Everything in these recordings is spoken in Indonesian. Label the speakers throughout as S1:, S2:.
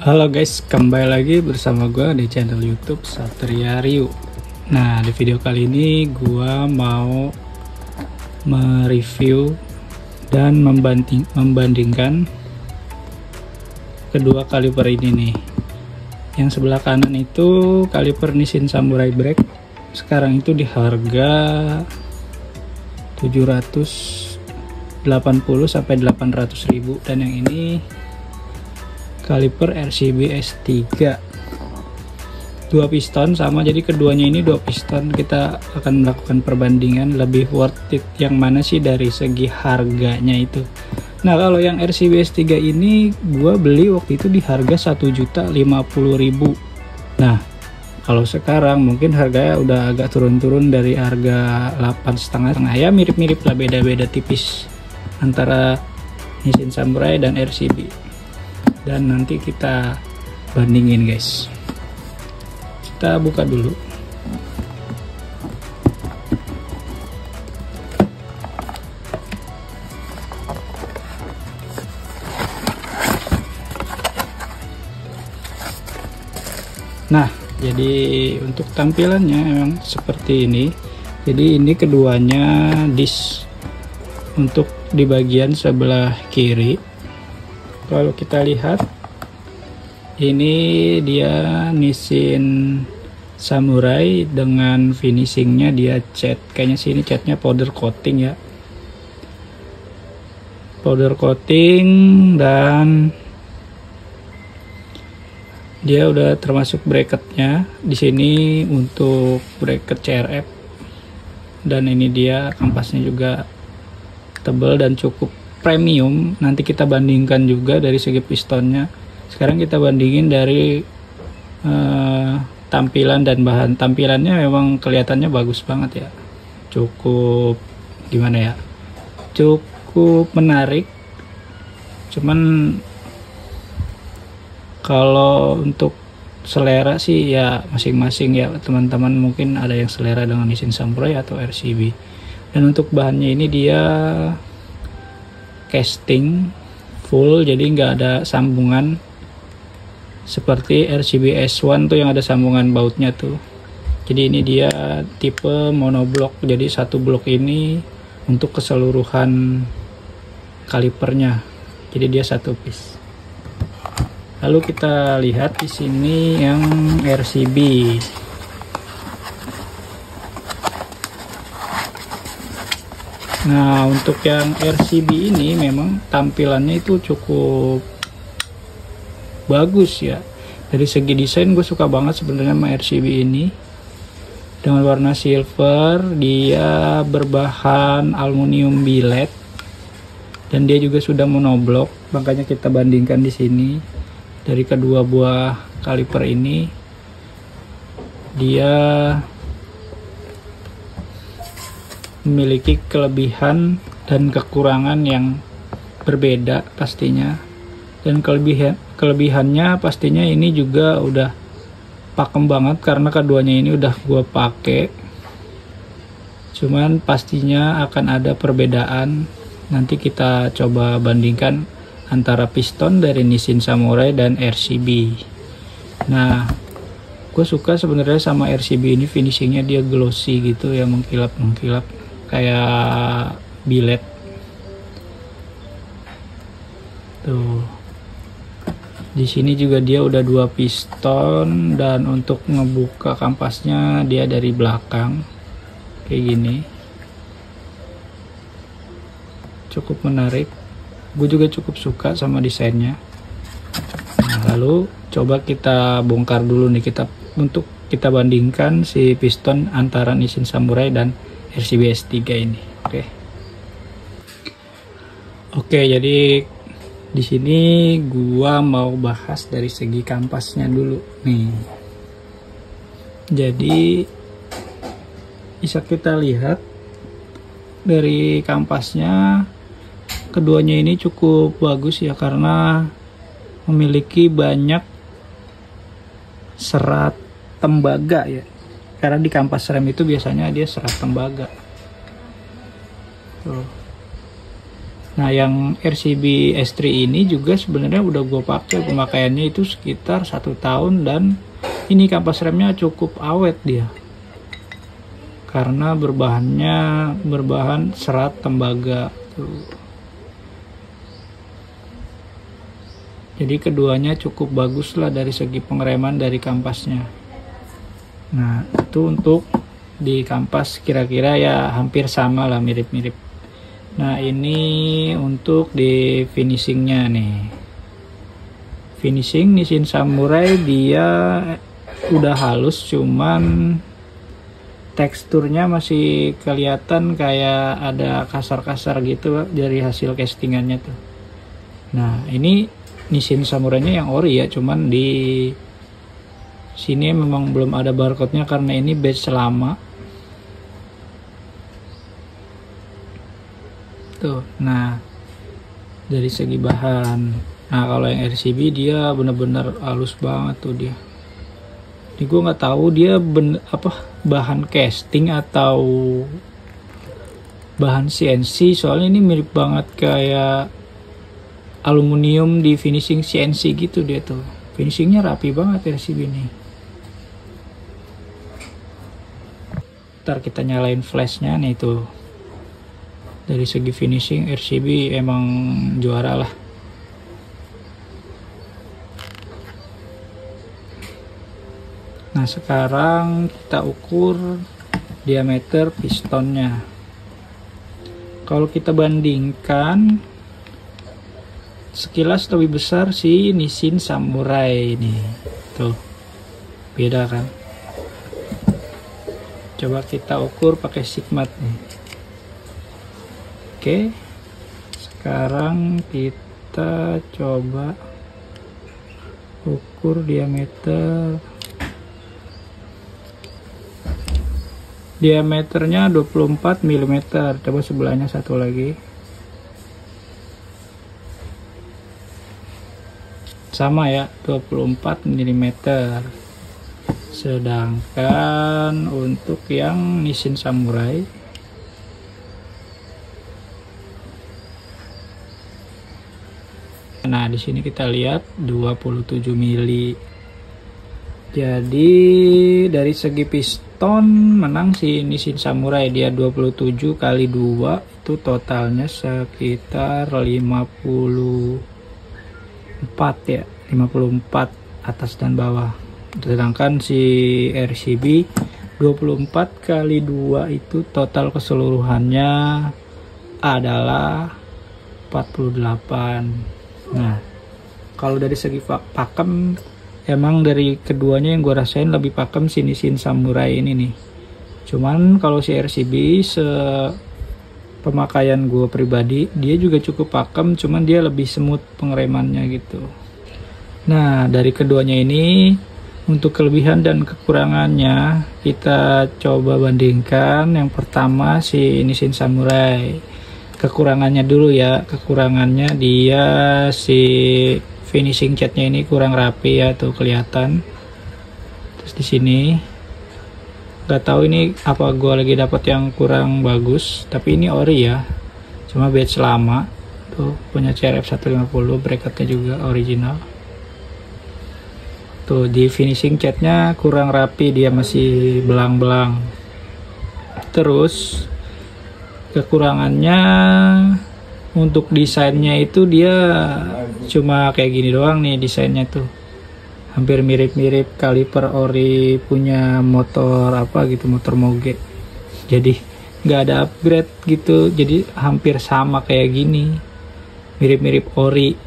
S1: Halo guys, kembali lagi bersama gue di channel YouTube Satria Ryu. Nah, di video kali ini gue mau mereview dan membandingkan kedua kaliper ini nih. Yang sebelah kanan itu kaliper Nissin Samurai Break. Sekarang itu di harga 780 sampai 800 ribu, dan yang ini kaliper RCB S3 dua piston sama, jadi keduanya ini dua piston. Kita akan melakukan perbandingan lebih worth it yang mana sih dari segi harganya itu. Nah, kalau yang RCB S3 ini gua beli waktu itu di harga 1.050.000. Nah, kalau sekarang mungkin harganya udah agak turun-turun dari harga 8,5 ya, mirip-mirip lah, beda-beda tipis antara Nissin Samurai dan RCB. Dan nanti kita bandingin guys. Kita buka dulu. Nah, jadi untuk tampilannya memang seperti ini. Jadi ini keduanya disk untuk di bagian sebelah kiri. Kalau kita lihat, ini dia Nissin Samurai dengan finishingnya dia cat. Kayaknya sih ini catnya powder coating ya. Powder coating, dan dia udah termasuk bracketnya di sini untuk bracket CRF. Dan ini dia kampasnya juga tebal dan cukup premium. Nanti kita bandingkan juga dari segi pistonnya. Sekarang kita bandingin dari tampilan dan bahan. Tampilannya memang kelihatannya bagus banget ya, cukup gimana ya, cukup menarik. Cuman kalau untuk selera sih ya masing-masing ya teman-teman, mungkin ada yang selera dengan Nissin Samurai atau RCB. Dan untuk bahannya ini dia casting full, jadi nggak ada sambungan seperti RCB S1 tuh yang ada sambungan bautnya tuh. Jadi ini dia tipe monoblok, jadi satu blok ini untuk keseluruhan kalipernya, jadi dia satu piece. Lalu kita lihat di sini yang RCB. Nah, untuk yang RCB ini memang tampilannya itu cukup bagus ya. Dari segi desain gue suka banget sebenarnya sama RCB ini. Dengan warna silver, dia berbahan aluminium billet, dan dia juga sudah monoblok. Makanya kita bandingkan di sini dari kedua buah kaliper ini, dia memiliki kelebihan dan kekurangan yang berbeda pastinya. Dan kelebihannya pastinya ini juga udah pakem banget karena keduanya ini udah gua pakai. Cuman pastinya akan ada perbedaan. Nanti kita coba bandingkan antara piston dari Nissin Samurai dan RCB. Nah, gue suka sebenarnya sama RCB ini, finishingnya dia glossy gitu ya, mengkilap-mengkilap kayak billet tuh. Di sini juga dia udah dua piston, dan untuk ngebuka kampasnya dia dari belakang kayak gini, cukup menarik. Gue juga cukup suka sama desainnya. Nah, lalu coba kita bongkar dulu nih, untuk kita bandingkan si piston antara Nissin Samurai dan RCB S3 ini. Oke, jadi di sini gua mau bahas dari segi kampasnya dulu nih. Jadi bisa kita lihat dari kampasnya, keduanya ini cukup bagus ya, karena memiliki banyak serat tembaga ya. Karena di kampas rem itu biasanya dia serat tembaga. Tuh. Nah yang RCB S3 ini juga sebenarnya udah gue pakai, pemakaiannya itu sekitar 1 tahun, dan ini kampas remnya cukup awet dia karena berbahan serat tembaga tuh. Jadi keduanya cukup bagus lah dari segi pengereman dari kampasnya. Nah itu untuk di kampas kira-kira ya hampir sama lah, mirip-mirip. Nah ini untuk di finishingnya nih. Finishing Nissin Samurai dia udah halus, cuman teksturnya masih kelihatan kayak ada kasar-kasar gitu dari hasil castingannya tuh. Nah ini Nissin Samurai-nya yang ori ya, cuman di sini memang belum ada barcode-nya karena ini batch lama. Tuh, nah dari segi bahan, nah kalau yang RCB dia bener-bener halus banget tuh dia. Ini gue nggak tahu dia bahan casting atau bahan CNC, soalnya ini mirip banget kayak aluminium di finishing CNC gitu dia tuh. Finishingnya rapi banget RCB ini. Ntar kita nyalain flashnya nih tuh. Dari segi finishing RCB emang juara lah. Nah sekarang kita ukur diameter pistonnya. Kalau kita bandingkan, sekilas lebih besar si Nissin Samurai ini. Tuh, beda kan? Coba kita ukur pakai Sigmat nih. Oke, sekarang kita coba ukur diameter. Diameternya 24 mm. Coba sebelahnya satu lagi. Sama ya, 24 mm. Sedangkan untuk yang Nissin Samurai nah di sini kita lihat 27 mili. Jadi dari segi piston menang si Nissin Samurai, dia 27 kali 2 itu totalnya sekitar 54 ya, 54 atas dan bawah. Sedangkan si RCB 24 kali 2 itu total keseluruhannya adalah 48. Nah kalau dari segi pakem, emang dari keduanya yang gue rasain lebih pakem si Nissin Samurai ini nih. Cuman kalau si RCB pemakaian gue pribadi, dia juga cukup pakem, cuman dia lebih smooth pengeremannya gitu. Nah dari keduanya ini, untuk kelebihan dan kekurangannya kita coba bandingkan. Yang pertama si Nissin Samurai, kekurangannya dulu ya. Kekurangannya dia si finishing catnya ini kurang rapi ya, tuh kelihatan. Terus di sini nggak tahu ini apa gue lagi dapat yang kurang bagus, tapi ini ori ya, cuma batch lama. Tuh punya CRF 150, bracketnya juga original. Tuh di finishing catnya kurang rapi, dia masih belang-belang. Terus kekurangannya untuk desainnya itu dia cuma kayak gini doang nih desainnya tuh. Hampir mirip-mirip kaliper ori punya motor apa gitu, motor moge. Jadi nggak ada upgrade gitu, jadi hampir sama kayak gini, mirip-mirip ori.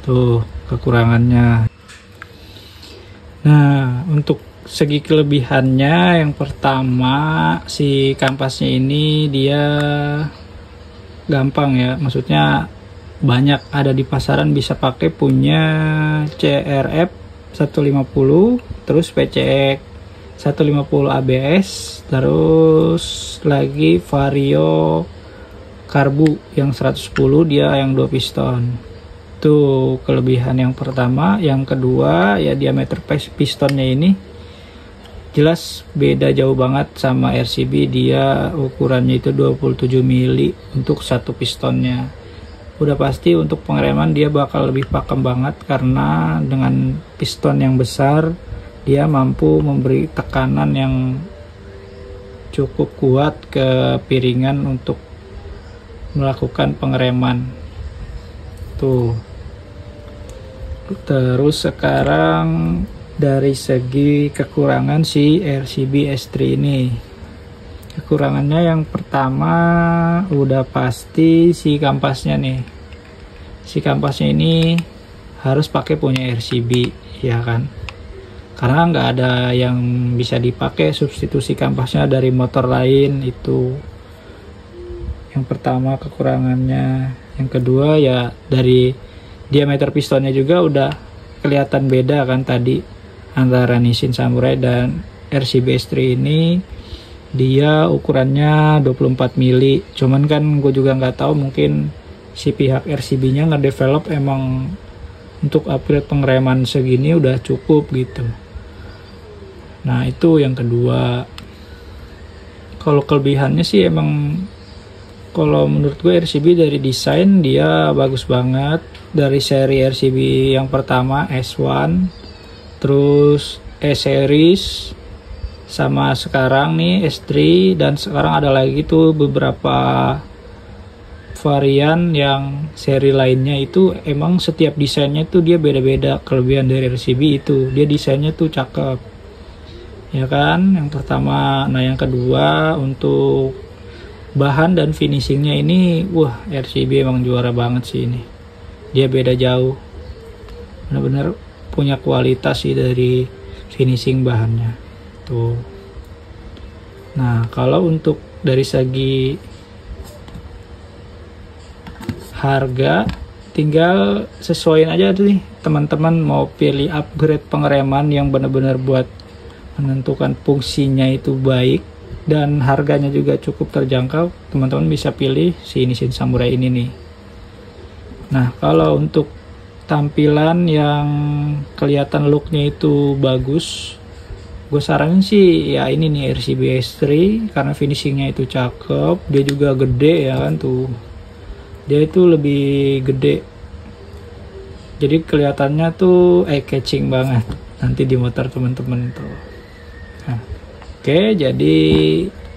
S1: Tuh kekurangannya. Nah untuk segi kelebihannya, yang pertama si kampasnya ini dia gampang ya, maksudnya banyak ada di pasaran, bisa pakai punya CRF 150, terus PCX 150 ABS, terus lagi Vario Karbu yang 110, dia yang 2 piston. Itu kelebihan yang pertama. Yang kedua ya diameter pistonnya ini jelas beda jauh banget sama RCB, dia ukurannya itu 27 mili untuk satu pistonnya. udah pasti untuk pengereman dia bakal lebih pakem banget, karena dengan piston yang besar dia mampu memberi tekanan yang cukup kuat ke piringan untuk melakukan pengereman tuh. Terus sekarang dari segi kekurangan si RCB S3 ini, kekurangannya yang pertama udah pasti si kampasnya nih. Si kampasnya ini harus pakai punya RCB, ya kan, karena nggak ada yang bisa dipakai substitusi kampasnya dari motor lain. Itu yang pertama kekurangannya. Yang kedua ya dari diameter pistonnya juga udah kelihatan beda kan tadi antara Nissin Samurai dan RCB S3 ini. Dia ukurannya 24 mili, cuman kan gue juga nggak tahu, mungkin si pihak RCB nya ngedevelop emang untuk upgrade pengereman segini udah cukup gitu. Nah itu yang kedua. Kalau kelebihannya sih emang, kalau menurut gue RCB dari desain dia bagus banget. Dari seri RCB yang pertama S1, terus E-series, sama sekarang nih S3, dan sekarang ada lagi tuh beberapa varian yang seri lainnya. Itu emang setiap desainnya tuh dia beda-beda. Kelebihan dari RCB itu dia desainnya tuh cakep, ya kan, yang pertama. Nah yang kedua untuk bahan dan finishingnya ini, wah RCB emang juara banget sih ini. Dia beda jauh, bener-bener punya kualitas sih dari finishing bahannya tuh. Nah kalau untuk dari segi harga, tinggal sesuaiin aja tuh nih teman-teman mau pilih upgrade pengereman yang bener-bener buat menentukan fungsinya itu baik dan harganya juga cukup terjangkau, teman-teman bisa pilih si Nissin Samurai ini nih. Nah kalau untuk tampilan yang kelihatan looknya itu bagus, gue saranin sih ya ini nih RCB S3, karena finishingnya itu cakep. Dia juga gede ya kan tuh, dia itu lebih gede, jadi kelihatannya tuh eye-catching banget nanti di motor temen-temen tuh. Nah, oke, jadi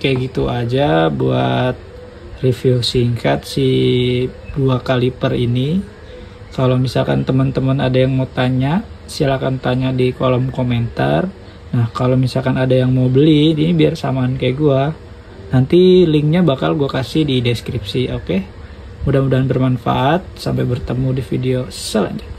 S1: kayak gitu aja buat review singkat si 2 kaliper ini. Kalau misalkan teman-teman ada yang mau tanya, silahkan tanya di kolom komentar. Nah kalau misalkan ada yang mau beli ini biar samaan kayak gua, nanti linknya bakal gua kasih di deskripsi. Oke, mudah-mudahan bermanfaat. Sampai bertemu di video selanjutnya.